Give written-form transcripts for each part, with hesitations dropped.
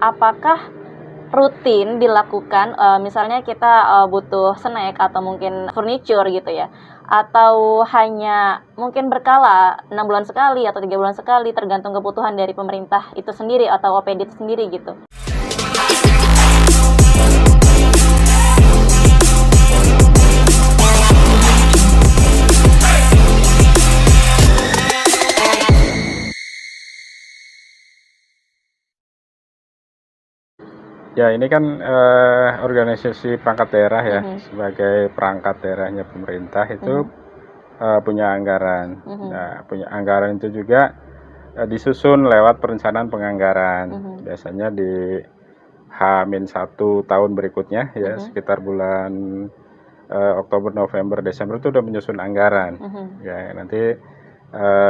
Apakah rutin dilakukan, misalnya kita butuh snack atau mungkin furniture gitu ya, atau hanya mungkin berkala 6 bulan sekali atau 3 bulan sekali tergantung kebutuhan dari pemerintah itu sendiri atau OPD itu sendiri gitu? Ya, ini kan organisasi perangkat daerah ya, Mhm. sebagai perangkat daerahnya pemerintah itu punya anggaran. Nah, punya anggaran itu juga disusun lewat perencanaan penganggaran. Biasanya di H-1 tahun berikutnya ya, sekitar bulan Oktober, November, Desember itu udah menyusun anggaran. Ya, nanti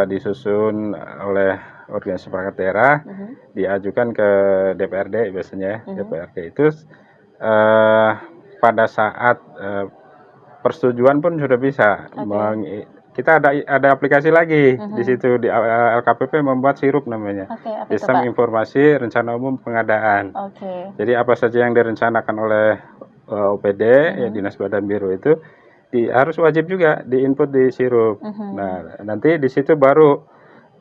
disusun oleh organisasi perangkat daerah, diajukan ke DPRD biasanya. DPRD itu pada saat persetujuan pun sudah bisa. Kita ada aplikasi lagi di situ di LKPP membuat sirup namanya. Sistem Informasi Rencana Umum Pengadaan. Jadi apa saja yang direncanakan oleh OPD ya Dinas Badan Biru itu harus wajib juga diinput di sirup. Nah, nanti di situ baru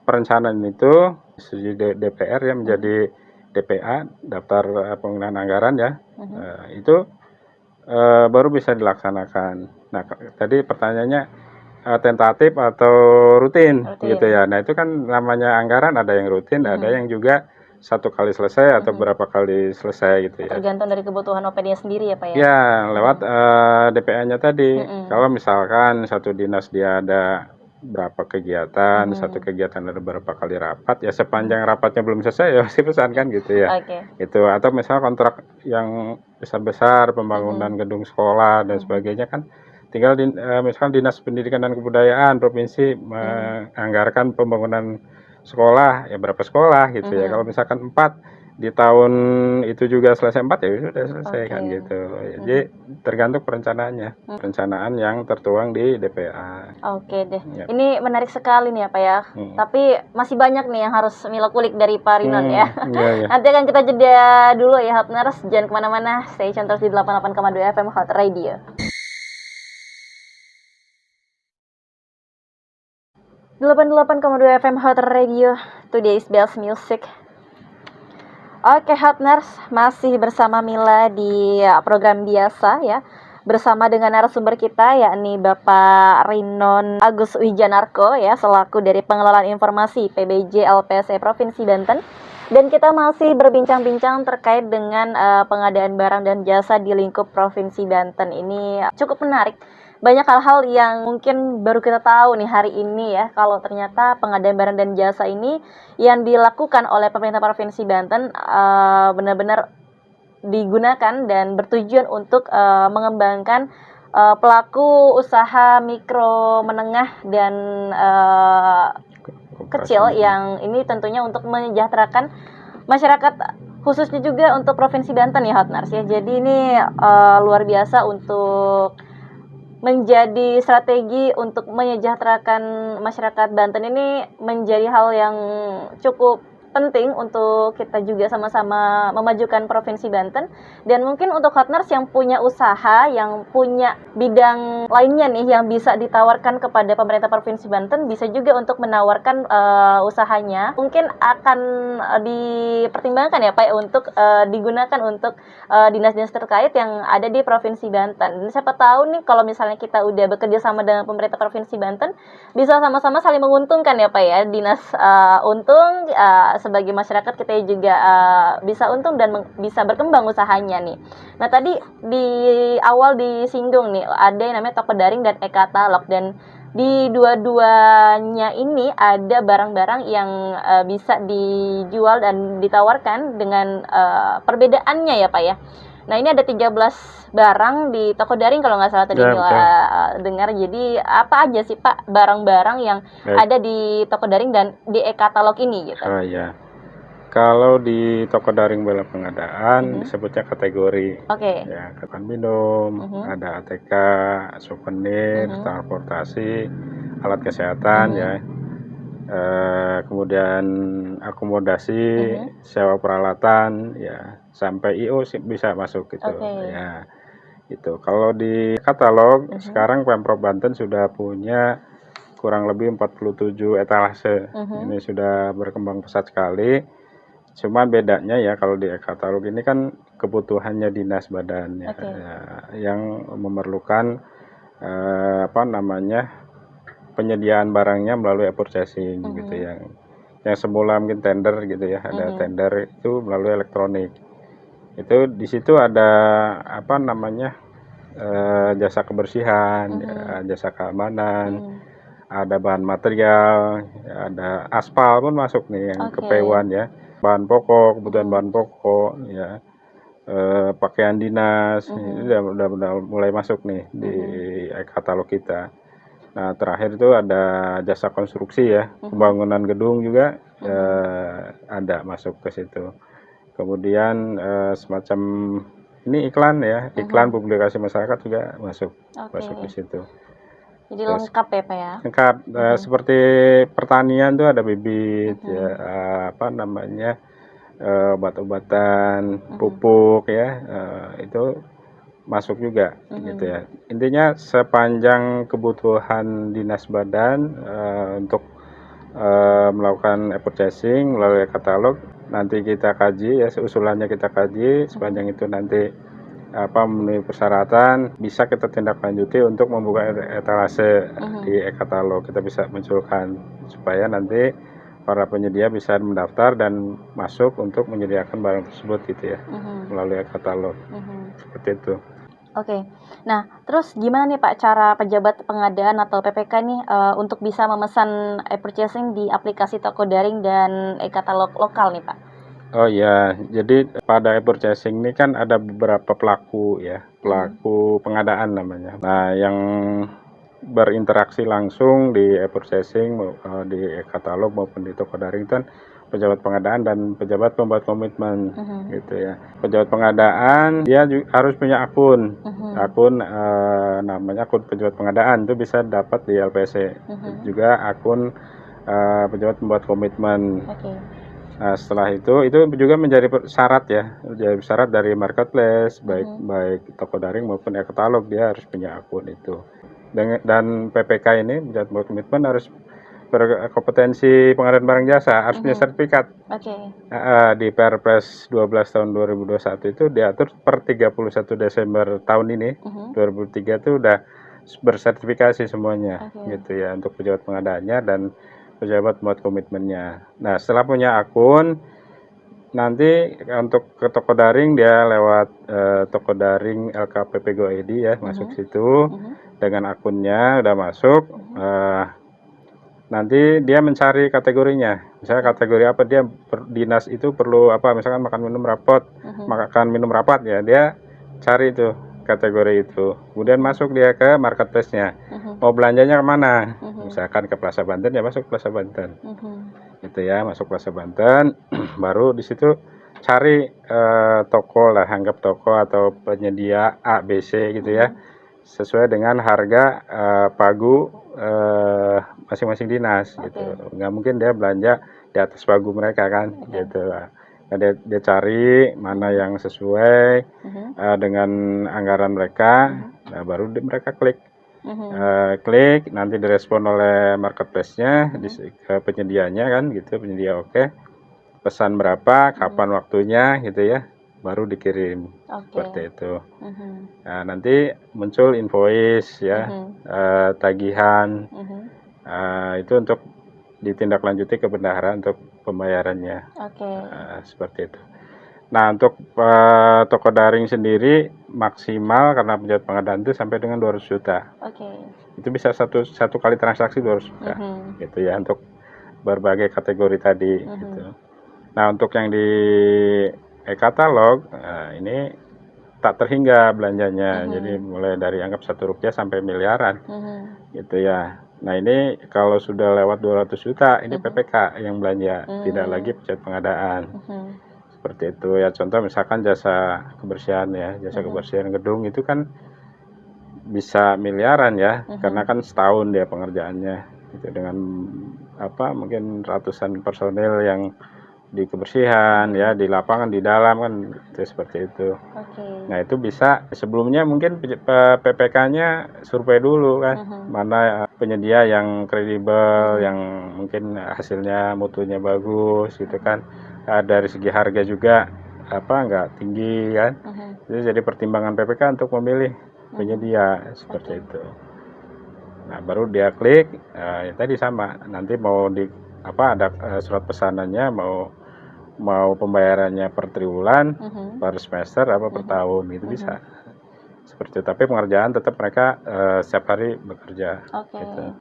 perencanaan itu disetujui DPR ya menjadi DPA, daftar penggunaan anggaran ya. Itu baru bisa dilaksanakan. Nah, tadi pertanyaannya tentatif atau rutin gitu ya. Nah, itu kan namanya anggaran, ada yang rutin, ada yang juga satu kali selesai atau berapa kali selesai gitu ya. Tergantung dari kebutuhan OPD-nya sendiri ya Pak ya? Ya, lewat DPA-nya tadi. Kalau misalkan satu dinas dia ada berapa kegiatan, satu kegiatan ada berapa kali rapat, ya sepanjang rapatnya belum selesai ya masih pesan kan gitu ya. Itu atau misal kontrak yang besar-besar pembangunan gedung sekolah dan sebagainya kan tinggal misalkan Dinas Pendidikan dan Kebudayaan provinsi menganggarkan pembangunan sekolah ya berapa sekolah gitu ya. Kalau misalkan 4 di tahun itu juga selesai 4 ya sudah selesai kan gitu. Jadi tergantung perencanaannya, perencanaan yang tertuang di DPA. Oke deh, ini menarik sekali nih ya Pak ya. Tapi masih banyak nih yang harus Mila kulik dari Pak Rinon ya. Nanti akan kita jeda dulu ya Hotners, jangan kemana-mana, stay tune terus di 88,2 FM Hot Radio. 88,2 FM Hot Radio, Today's Best Music. Oke Hotners, masih bersama Mila di program biasa ya, bersama dengan narasumber kita yakni Bapak Rinon Agus Wijanarko ya, selaku dari Pengelolaan Informasi PBJ LPSE Provinsi Banten. Dan kita masih berbincang-bincang terkait dengan pengadaan barang dan jasa di lingkup Provinsi Banten. Ini cukup menarik. Banyak hal-hal yang mungkin baru kita tahu nih hari ini ya, kalau ternyata pengadaan barang dan jasa ini yang dilakukan oleh pemerintah Provinsi Banten benar-benar digunakan dan bertujuan untuk mengembangkan pelaku usaha mikro, menengah, dan kecil yang ini tentunya untuk menyejahterakan masyarakat, khususnya juga untuk Provinsi Banten ya Hotners ya. Jadi ini luar biasa untuk menjadi strategi untuk menyejahterakan masyarakat Banten. Ini menjadi hal yang cukup penting untuk kita juga sama-sama memajukan Provinsi Banten. Dan mungkin untuk Hotners yang punya usaha, yang punya bidang lainnya nih yang bisa ditawarkan kepada pemerintah Provinsi Banten, bisa juga untuk menawarkan usahanya. Mungkin akan dipertimbangkan ya Pak untuk digunakan untuk dinas-dinas terkait yang ada di Provinsi Banten. Dan siapa tahu nih kalau misalnya kita udah bekerja sama dengan pemerintah Provinsi Banten, bisa sama-sama saling menguntungkan ya Pak ya. Dinas untung, sebagai masyarakat kita juga bisa untung dan bisa berkembang usahanya nih. Nah tadi di awal disinggung nih ada yang namanya toko daring dan e-katalog, dan di dua-duanya ini ada barang-barang yang bisa dijual dan ditawarkan dengan perbedaannya ya Pak ya. Nah ini ada 13 barang di toko daring kalau nggak salah tadi dengar. Jadi apa aja sih Pak barang-barang yang ada di toko daring dan di e-katalog ini gitu? Oh iya, kalau di toko daring bala pengadaan disebutnya kategori. Ya, makan minum, ada ATK, souvenir, transportasi, alat kesehatan ya. kemudian akomodasi, sewa peralatan, ya sampai IO bisa masuk gitu. Ya, itu. Kalau di katalog sekarang Pemprov Banten sudah punya kurang lebih 47 etalase. Ini sudah berkembang pesat sekali. Cuma bedanya ya kalau di katalog ini kan kebutuhannya dinas badan ya, yang memerlukan penyediaan barangnya melalui e-purchasing gitu, yang semula mungkin tender gitu ya, ada tender itu melalui elektronik. Itu di situ ada jasa kebersihan, jasa keamanan, ada bahan material, ada aspal pun masuk nih yang kepewan ya, bahan pokok, kebutuhan bahan pokok ya, pakaian dinas, ini udah mulai masuk nih di katalog kita. Nah, terakhir itu ada jasa konstruksi ya, pembangunan gedung juga ada masuk ke situ. Kemudian semacam ini iklan ya, iklan publikasi masyarakat juga masuk di situ. Jadi lengkap ya Pak ya? Lengkap, seperti pertanian tuh ada bibit, ya, obat-obatan, pupuk ya, itu masuk juga gitu ya. Intinya sepanjang kebutuhan dinas badan untuk melakukan e-purchasing melalui katalog, nanti kita kaji ya, usulannya kita kaji, sepanjang itu nanti memenuhi persyaratan, bisa kita tindak lanjuti untuk membuka etalase di e-katalog. Kita bisa munculkan supaya nanti para penyedia bisa mendaftar dan masuk untuk menyediakan barang tersebut gitu ya, melalui e-katalog. Seperti itu. Oke. Nah, terus gimana nih Pak cara pejabat pengadaan atau PPK nih untuk bisa memesan e-purchasing di aplikasi toko daring dan e-katalog lokal nih Pak? Oh ya, jadi pada e-purchasing ini kan ada beberapa pelaku ya, pelaku pengadaan namanya. Nah, yang berinteraksi langsung di e-purchasing, di e-katalog maupun di toko daring kan pejabat pengadaan dan pejabat pembuat komitmen gitu ya. Pejabat pengadaan dia harus punya akun, namanya akun pejabat pengadaan, itu bisa dapat di LPC. Juga akun pejabat pembuat komitmen. Nah, setelah itu juga menjadi syarat ya, menjadi syarat dari marketplace, baik toko daring maupun e-katalog, dia harus punya akun itu. Dan PPK ini, pejabat pembuat komitmen, harus berkompetensi pengadaan barang jasa, harus punya sertifikat. Di Perpres 12 tahun 2021 itu diatur per 31 Desember tahun ini, 2003 itu udah bersertifikasi semuanya gitu ya, untuk pejabat pengadaannya dan pejabat buat komitmennya. Nah, setelah punya akun, nanti untuk ke toko daring dia lewat toko daring LKPP Go ID ya, masuk situ dengan akunnya udah masuk. Nanti dia mencari kategorinya, misalnya kategori apa, dia dinas itu perlu apa, misalkan makan minum rapat ya, dia cari itu kategori itu, kemudian masuk dia ke marketplace-nya, mau belanjanya kemana, misalkan ke Plaza Banten ya masuk Plaza Banten, gitu ya, masuk Plaza Banten, baru di situ cari toko lah, anggap toko atau penyedia A, B, C gitu ya, sesuai dengan harga pagu masing-masing dinas gitu. Nggak mungkin dia belanja di atas pagu mereka kan gitu. Nah, dia cari mana yang sesuai dengan anggaran mereka. Nah, baru mereka klik nanti direspon oleh marketplace-nya, penyedianya kan gitu, penyedia pesan berapa, kapan waktunya gitu ya, baru dikirim. Seperti itu. Nah, nanti muncul invoice ya, tagihan, itu untuk ditindaklanjuti ke bendahara untuk pembayarannya. Seperti itu. Nah, untuk toko daring sendiri maksimal karena pejabat pengadaan itu sampai dengan 200 juta. Itu bisa satu kali transaksi 200 juta gitu ya, untuk berbagai kategori tadi gitu. Nah, untuk yang di e-katalog ini tak terhingga belanjanya, jadi mulai dari anggap 1 rupiah sampai miliaran gitu ya. Nah, ini kalau sudah lewat 200 juta ini PPK yang belanja, tidak lagi pejabat pengadaan. Seperti itu ya, contoh misalkan jasa kebersihan ya, jasa kebersihan gedung itu kan bisa miliaran ya, karena kan setahun dia pengerjaannya gitu, dengan mungkin ratusan personil yang di kebersihan ya, di lapangan, di dalam kan itu seperti itu. Nah itu bisa sebelumnya mungkin PPK-nya survei dulu kan, mana penyedia yang kredibel, yang mungkin hasilnya mutunya bagus gitu kan. Dari segi harga juga nggak tinggi kan. Jadi pertimbangan PPK untuk memilih penyedia seperti itu. Nah baru dia klik, ya tadi sama, nanti mau ada surat pesanannya, mau pembayarannya per triwulan, per semester, per tahun gitu bisa. Seperti itu. Tapi pengerjaan tetap mereka setiap hari bekerja.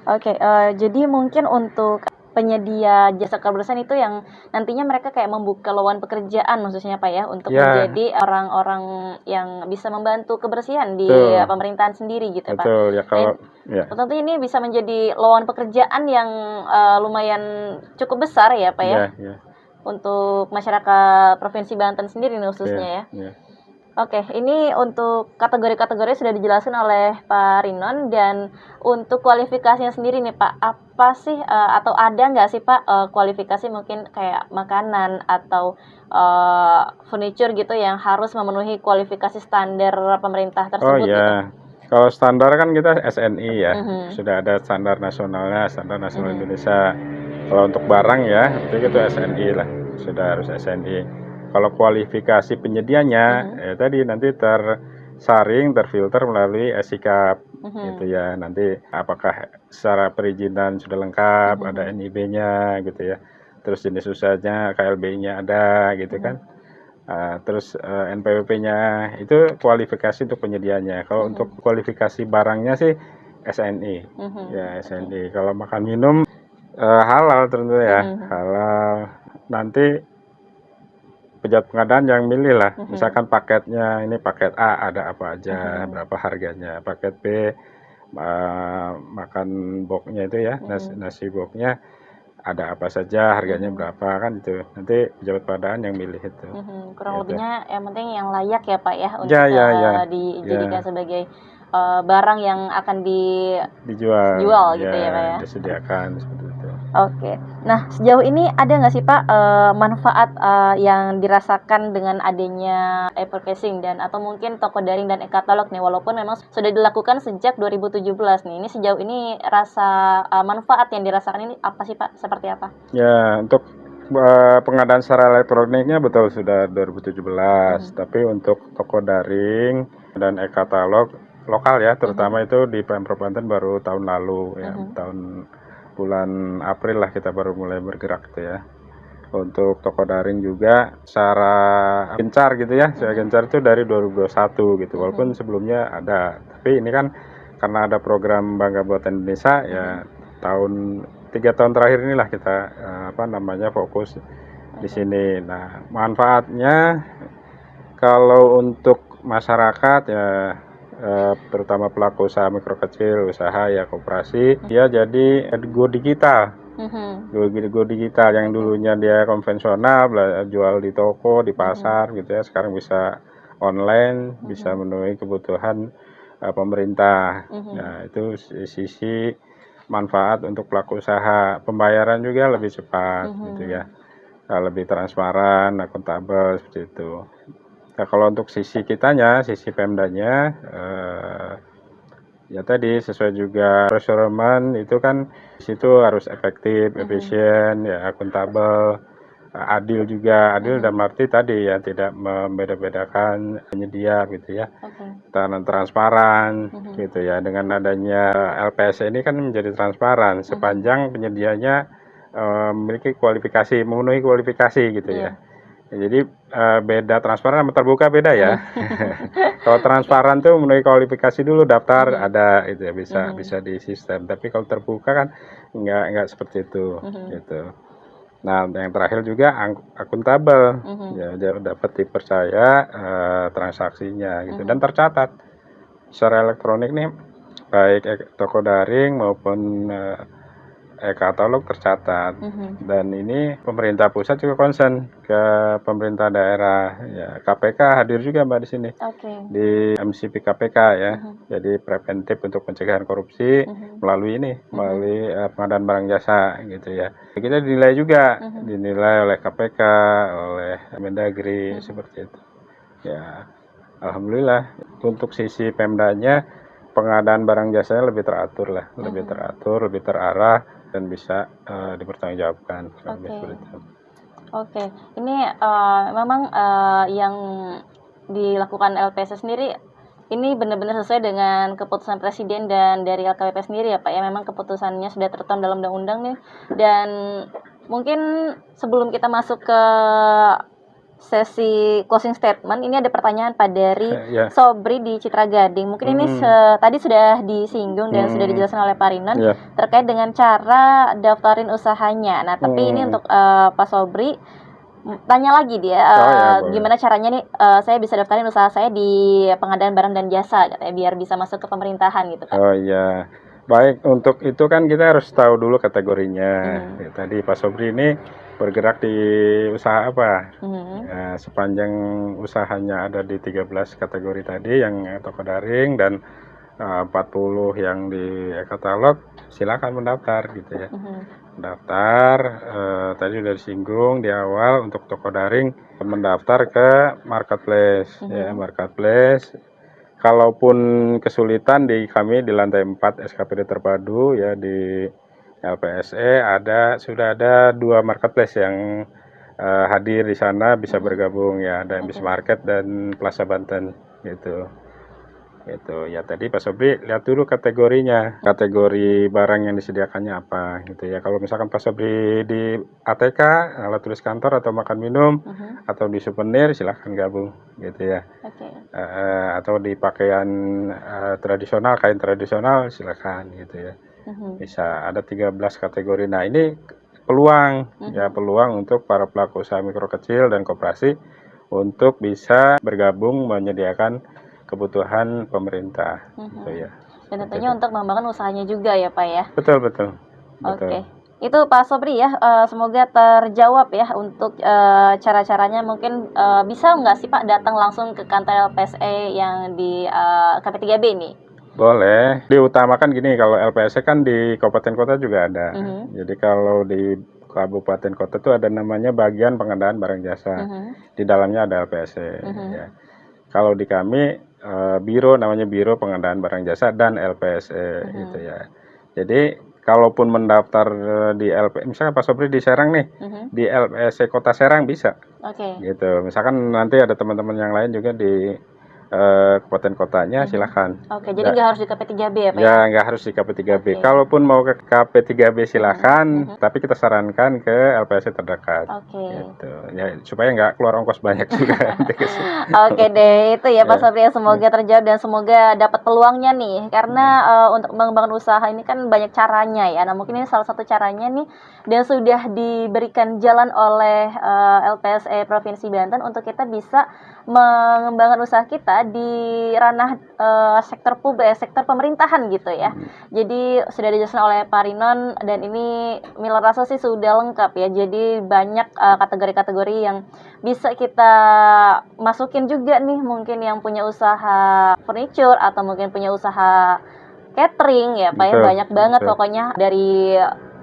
Oke. Jadi mungkin untuk penyedia jasa kebersihan itu yang nantinya mereka kayak membuka lowongan pekerjaan khususnya Pak ya, untuk menjadi orang-orang yang bisa membantu kebersihan di pemerintahan sendiri gitu Pak. Betul ya, kalau tentu ini bisa menjadi lowongan pekerjaan yang lumayan cukup besar ya Pak ya. Untuk masyarakat Provinsi Banten sendiri khususnya ya. Oke, ini untuk kategori-kategori sudah dijelaskan oleh Pak Rinon, dan untuk kualifikasinya sendiri nih Pak, apa sih atau ada nggak sih Pak kualifikasi mungkin kayak makanan atau furniture gitu yang harus memenuhi kualifikasi standar pemerintah tersebut? Gitu? Kalau standar kan kita SNI ya, sudah ada standar nasionalnya, standar nasional Indonesia. Kalau untuk barang ya, itu SNI lah, sudah harus SNI. Kalau kualifikasi penyedianya, tadi nanti tersaring, terfilter melalui SIKAP, gitu ya. Nanti apakah secara perizinan sudah lengkap, ada NIB-nya, gitu ya. Terus jenis usahanya, KLB-nya ada, gitu kan. Terus NPWP-nya itu kualifikasi untuk penyedianya. Kalau untuk kualifikasi barangnya sih SNI, ya SNI. Kalau makan minum halal tentu ya, halal. Nanti pejabat pengadaan yang milih lah, misalkan paketnya ini paket A ada apa aja, berapa harganya, paket B makan boxnya itu ya, nasi boxnya ada apa saja, harganya berapa kan itu, nanti pejabat pengadaan yang milih itu. Kurang lebihnya yang penting yang layak ya Pak ya, untuk dijadikan sebagai barang yang akan dijual gitu ya Pak ya. Disediakan seperti itu. Oke. Nah, sejauh ini ada nggak sih Pak manfaat yang dirasakan dengan adanya e-purchasing dan atau mungkin toko daring dan e-katalog nih, walaupun memang sudah dilakukan sejak 2017 nih. Ini sejauh ini rasa manfaat yang dirasakan ini apa sih Pak? Seperti apa? Ya, untuk pengadaan secara elektroniknya betul sudah 2017, tapi untuk toko daring dan e-katalog lokal ya, terutama itu di Pemprov Banten baru tahun lalu ya, tahun bulan April lah kita baru mulai bergerak gitu ya. Untuk toko daring juga secara gencar gitu ya, secara gencar itu dari 2021 gitu, walaupun sebelumnya ada, tapi ini kan karena ada program Bangga Buatan Indonesia ya, 3 tahun terakhir inilah kita fokus di sini. Nah, manfaatnya kalau untuk masyarakat ya, terutama pelaku usaha mikro kecil, usaha ya koperasi, dia jadi go digital. Go digital yang dulunya dia konvensional, jual di toko, di pasar gitu ya, sekarang bisa online, bisa memenuhi kebutuhan pemerintah. Nah, itu sisi manfaat untuk pelaku usaha. Pembayaran juga lebih cepat gitu ya, lebih transparan, akuntabel seperti itu. Nah, kalau untuk sisi kitanya, sisi Pemdanya, ya tadi sesuai juga procurement itu kan di situ harus efektif, efisien, ya akuntabel, adil juga. Adil dalam arti tadi ya tidak membeda-bedakan penyedia gitu ya. Transparan gitu ya. Dengan adanya LPS ini kan menjadi transparan sepanjang penyedianya memiliki kualifikasi, memenuhi kualifikasi gitu ya. Jadi beda transparan sama terbuka beda ya. Kalau transparan tuh memenuhi kualifikasi dulu daftar ada itu ya, bisa di sistem. Tapi kalau terbuka kan nggak seperti itu gitu. Nah, yang terakhir juga akuntabel, ya dapat dipercaya transaksinya gitu, dan tercatat secara elektronik nih, baik toko daring maupun e-katalog tercatat. Dan ini pemerintah pusat juga concern ke pemerintah daerah. Ya, KPK hadir juga Mbak di sini. Di MCP KPK ya. Jadi preventif untuk pencegahan korupsi melalui pengadaan barang jasa gitu ya. Kita dinilai juga, dinilai oleh KPK, oleh Mendagri seperti itu. Ya, alhamdulillah untuk sisi Pemdanya pengadaan barang jasanya lebih teratur lah, lebih teratur, lebih terarah dan bisa dipertanggungjawabkan. Ini memang yang dilakukan LPS sendiri ini benar-benar sesuai dengan keputusan Presiden dan dari LKPP sendiri ya Pak ya. Memang keputusannya sudah tertuang dalam undang-undang nih. Dan mungkin sebelum kita masuk ke sesi closing statement, ini ada pertanyaan Pak dari Sobri di Citra Gading. Mungkin ini tadi sudah disinggung dan sudah dijelaskan oleh Pak Rinon terkait dengan cara daftarin usahanya. Nah, tapi ini untuk Pak Sobri, tanya lagi dia, gimana caranya nih saya bisa daftarin usaha saya di pengadaan barang dan jasa, katanya, biar bisa masuk ke pemerintahan gitu Pak. Oh iya, baik, untuk itu kan kita harus tahu dulu kategorinya. Tadi Pak Sobri ini bergerak di usaha apa? Sepanjang usahanya ada di 13 kategori tadi yang toko daring dan 40 yang di e-katalog, silakan mendaftar gitu ya. Mendaftar, tadi sudah disinggung di awal untuk toko daring, mendaftar ke marketplace ya, marketplace. Kalaupun kesulitan di kami di lantai 4 SKPD terpadu ya di LPSE sudah ada 2 marketplace yang hadir di sana, bisa bergabung ya, ada Bis Market dan Plaza Banten gitu. Itu ya, tadi Pak Sobri lihat dulu kategorinya, kategori barang yang disediakannya apa gitu ya. Kalau misalkan Pak Sobri di ATK, alat tulis kantor atau makan minum, atau di souvenir, silahkan gabung gitu ya. Atau di pakaian tradisional, kain tradisional, silakan gitu ya. Bisa ada 13 kategori. Nah, ini peluang untuk para pelaku usaha mikro kecil dan koperasi untuk bisa bergabung menyediakan kebutuhan pemerintah gitu ya. Dan tentunya untuk mengembangkan usahanya juga ya Pak ya. Betul. Itu Pak Sobri ya, semoga terjawab ya untuk cara-caranya. Mungkin bisa nggak sih Pak datang langsung ke kantor LPSE yang di KP3B ini? Boleh, diutamakan gini, kalau LPSE kan di kabupaten kota juga ada. Jadi kalau di kabupaten kota itu ada namanya bagian pengadaan barang jasa. Di dalamnya ada LPSE ya. Kalau di kami namanya Biro Pengadaan Barang Jasa dan LPSE gitu ya. Jadi kalaupun mendaftar di misalnya Pak Sobri di Serang nih, di LPSE Kota Serang bisa. Gitu. Misalkan nanti ada teman-teman yang lain juga di kabupaten kotanya, silakan. Jadi nggak harus di KP3B ya Pak? Ya, nggak harus di KP3B. Kalaupun mau ke KP3B silakan, tapi kita sarankan ke LPSE terdekat. Gitu. Ya, supaya nggak keluar ongkos banyak juga. Oke deh, itu ya Pak Sobri, semoga terjawab dan semoga dapat peluangnya nih. Karena untuk mengembangkan usaha ini kan banyak caranya ya. Nah, mungkin ini salah satu caranya nih, dan sudah diberikan jalan oleh LPSE Provinsi Banten untuk kita bisa mengembangkan usaha kita di ranah sektor pemerintahan gitu ya. Jadi sudah dijelaskan oleh Pak Rinon, dan ini Mila rasa sih sudah lengkap ya. Jadi banyak kategori-kategori yang bisa kita masukin juga nih, mungkin yang punya usaha furniture atau mungkin punya usaha catering ya Pak ya. Banyak banget pokoknya, dari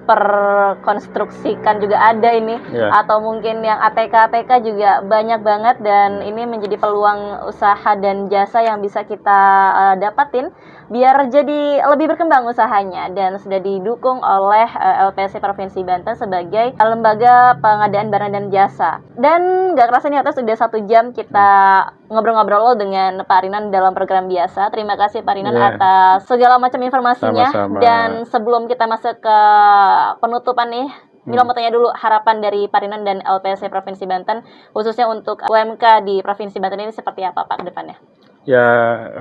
perkonstruksikan juga ada ini, atau mungkin yang ATK juga banyak banget. Dan ini menjadi peluang usaha dan jasa yang bisa kita dapatin biar jadi lebih berkembang usahanya, dan sudah didukung oleh LPSE Provinsi Banten sebagai lembaga pengadaan barang dan jasa. Dan gak kerasa nih atas sudah 1 jam kita ngobrol-ngobrol dengan Pak Rinon dalam program biasa. Terima kasih Pak Rinon atas segala macam informasinya. Sama-sama. Dan sebelum kita masuk ke penutupan nih, Mila mau tanya dulu harapan dari Pak Rinon dan LPSE Provinsi Banten, khususnya untuk UMK di Provinsi Banten ini seperti apa Pak ke depannya? Ya,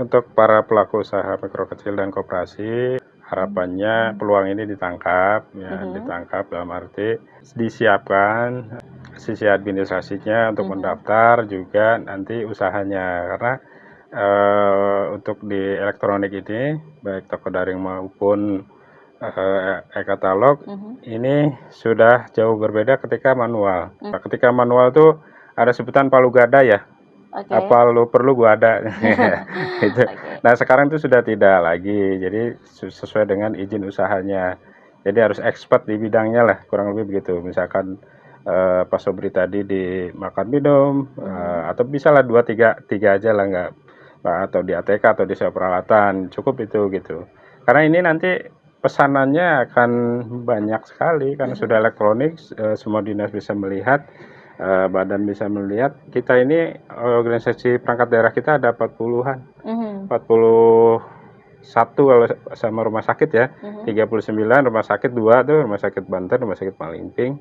untuk para pelaku usaha mikro kecil dan koperasi, harapannya peluang ini ditangkap ditangkap dalam arti disiapkan sisi administrasinya untuk mendaftar, juga nanti usahanya, karena untuk di elektronik ini baik toko daring maupun e-katalog ini sudah jauh berbeda ketika manual. Ketika manual tuh ada sebutan palu gada ya. Apa lu perlu gua ada. Gitu. Nah sekarang itu sudah tidak lagi, jadi sesuai dengan izin usahanya. Jadi harus expert di bidangnya lah, kurang lebih begitu. Misalkan Pak Sobri tadi di makan minum, atau bisa lah 2-3 aja lah, nggak, atau di ATK atau di sewa peralatan, cukup itu gitu. Karena ini nanti pesanannya akan banyak sekali karena sudah elektronik, semua dinas bisa melihat. Badan bisa melihat. Kita ini organisasi perangkat daerah kita ada 40-an, 41 kalau sama rumah sakit ya, 39 rumah sakit, 2 tuh rumah sakit Banten, rumah sakit Malingping,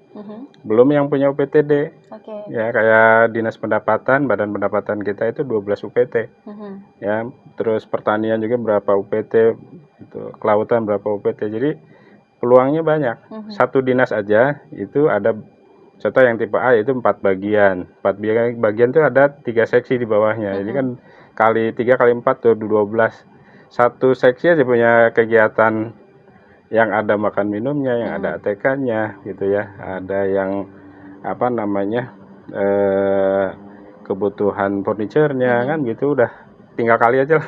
belum yang punya UPTD. Ya kayak dinas pendapatan, badan pendapatan kita itu 12 UPT, ya terus pertanian juga berapa UPT, itu kelautan berapa UPT, jadi peluangnya banyak. Satu dinas aja itu ada. Contoh yang tipe A itu 4 bagian. 4 bagian itu ada 3 seksi di bawahnya. Jadi kan kali 3 kali 4 tuh 12. Satu seksi aja punya kegiatan yang ada makan minumnya, yang ada ATK-nya gitu ya. Ada yang apa namanya? Kebutuhan furniture-nya kan gitu, udah tinggal kali aja lah.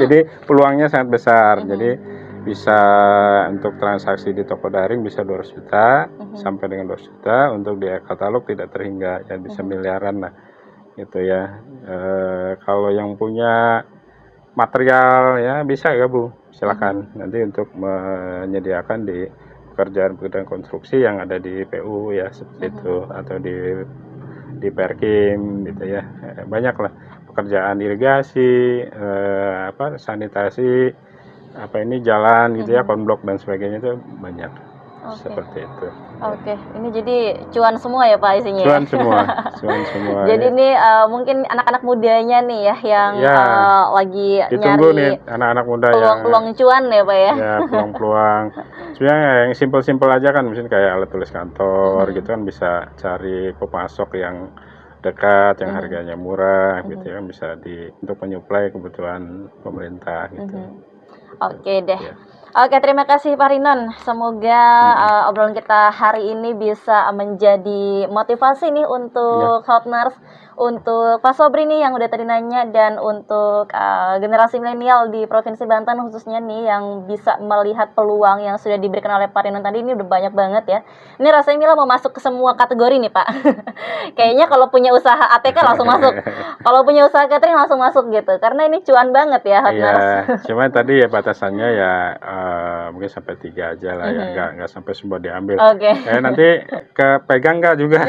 Jadi peluangnya sangat besar. Jadi bisa untuk transaksi di toko daring bisa 200 juta sampai dengan 200 juta, untuk di katalog tidak terhingga ya, bisa miliaran lah gitu ya. Kalau yang punya material ya bisa gabung, silakan nanti untuk menyediakan di pekerjaan konstruksi yang ada di PU ya, seperti itu, atau di Perkim gitu ya. Banyak lah pekerjaan irigasi, sanitasi, ini jalan gitu ya, konblok dan sebagainya, itu banyak. Seperti itu. Ini jadi cuan semua ya Pak isinya. Cuan semua, cuan semua. Jadi ini mungkin anak-anak mudanya nih ya yang lagi ditunggu nyari nih anak-anak muda peluang cuan ya Pak ya. Ya peluang-peluang. Sebenarnya yang simpel-simpel aja kan, misalnya kayak alat tulis kantor gitu kan, bisa cari pemasok yang dekat, yang harganya murah gitu ya, bisa untuk menyuplai kebutuhan pemerintah gitu. Oke deh. Oke, terima kasih Pak Rinon. Semoga obrolan kita hari ini bisa menjadi motivasi nih untuk Hotmars, untuk Pak Sobri nih yang udah tadi nanya, dan untuk generasi milenial di Provinsi Banten khususnya nih yang bisa melihat peluang yang sudah diberikan oleh Pak Rinon tadi. Ini udah banyak banget ya. Ini rasanya Mila mau masuk ke semua kategori nih Pak. Kayaknya kalau punya usaha ATK langsung masuk. Kalau punya usaha catering langsung masuk gitu. Karena ini cuan banget ya Hotmars. Cuma tadi ya batasannya ya mungkin sampai 3 aja lah ya, nggak sampai semua diambil. Nanti kepegang nggak juga.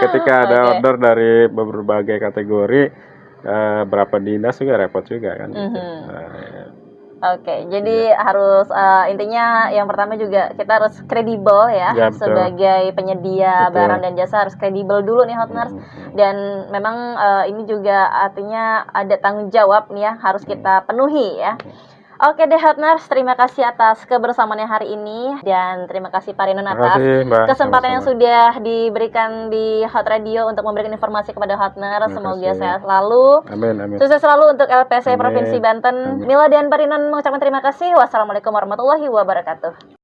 Ketika ada order dari berbagai kategori, berapa dinas juga repot juga kan. Gitu. Jadi harus intinya yang pertama juga kita harus kredibel ya, sebagai penyedia barang dan jasa, harus kredibel dulu nih Hotmars. Dan memang ini juga artinya ada tanggung jawab nih ya, harus kita penuhi ya. Oke deh Hotmars, terima kasih atas kebersamaannya hari ini, dan terima kasih Pak Rinon atas kesempatan yang sudah diberikan di Hot Radio untuk memberikan informasi kepada Hotmars. Semoga sehat selalu. Amin. Sukses selalu untuk LPC Provinsi Banten. Mila dan Pak Rinon mengucapkan terima kasih. Wassalamualaikum warahmatullahi wabarakatuh.